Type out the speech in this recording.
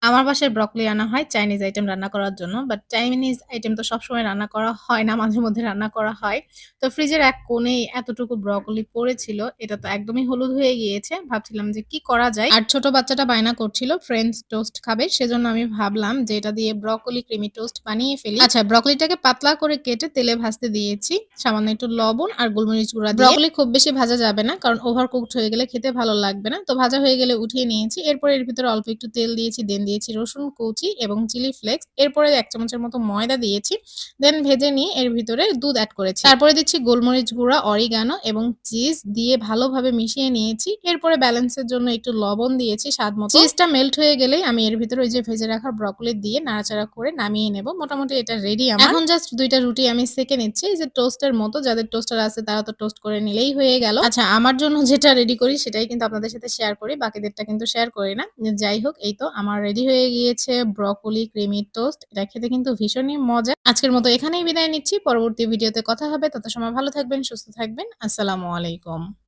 আমার বাসায় ব্রকলি আনা হয় চাইনিজ আইটেম রান্না করার জন্য। বাট চাইনিজ আইটেম তো সবসময় রান্না করা হয় না, মাঝে মধ্যে রান্না করা হয়। তো ফ্রিজের এক কোণেই এতটুকু ব্রকলি পড়েছিল। এটা তো একদমই হলুদ হয়ে গিয়েছে। ভাবছিলাম যে কি করা যায়? আর ছোট বাচ্চাটা বায়না করছিল ফ্রেঞ্চ টোস্ট খাবে। সেজন্য আমি ভাবলাম যে এটা দিয়ে ব্রকলি ক্রিমি টোস্ট বানিয়ে ফেলি। আচ্ছা, ব্রকলিটাকে পাতলা করে কেটে তেলে ভাজতে দিয়েছি। সামান্য একটু লবণ আর গোলমরিচ গুঁড়া দিয়ে। ব্রকলি খুব বেশি ভাজা যাবে না, কারণ ওভার কুকড হয়ে গেলে খেতে ভালো লাগবে না। তো ভাজা হয়ে গেলে উঠিয়ে নিয়েছি। এরপর এর ভিতরে অল্প একটু তেল দিয়েছি, দেন দিয়েছি রসুন কুচি এবং চিলি ফ্লেক্স। এরপরে ১ চামচের মতো ময়দা দিয়েছি। দেন ভেজে নিয়ে এর ভিতরে দুধ এড করেছি। তারপরে দিচ্ছি গোলমরিচ গুঁড়া, অরিগানো এবং চিজ দিয়ে ভালোভাবে মিশিয়ে নিয়েছি। এরপরে ব্যালেন্সের জন্য একটু লবণ দিয়েছি স্বাদ মতো। চিজটা মেল্ট হয়ে গেলেই আমি এর ভিতরে ওই যে ভেজে রাখা ব্রকলি দিয়ে নাড়াচাড়া করে নামিয়ে নেব। মোটামুটি এটা রেডি আমার। এখন জাস্ট ২ টা রুটি আমি সেঁকে নিচ্ছি। এই যে টোস্টের মতো, যাদের টোস্টার আছে তারা তো টোস্ট করে নিলেই হয়ে গেল। আচ্ছা, আমার জন্য যেটা রেডি করি সেটাই কিন্তু আপনাদের সাথে শেয়ার করি। বাকিদেরটা কিন্তু শেয়ার করি না। যাই হোক, এই তো আমার রেডি হয়ে গিয়েছে ব্রকলি ক্রিমি টোস্ট। এটা খেতে কিন্তু ভীষণই মজা। আজকের মতো এখানেই বিদায় নিচ্ছি। পরবর্তী ভিডিওতে কথা হবে। তত সময় ভালো থাকবেন, সুস্থ থাকবেন। আসসালামু আলাইকুম।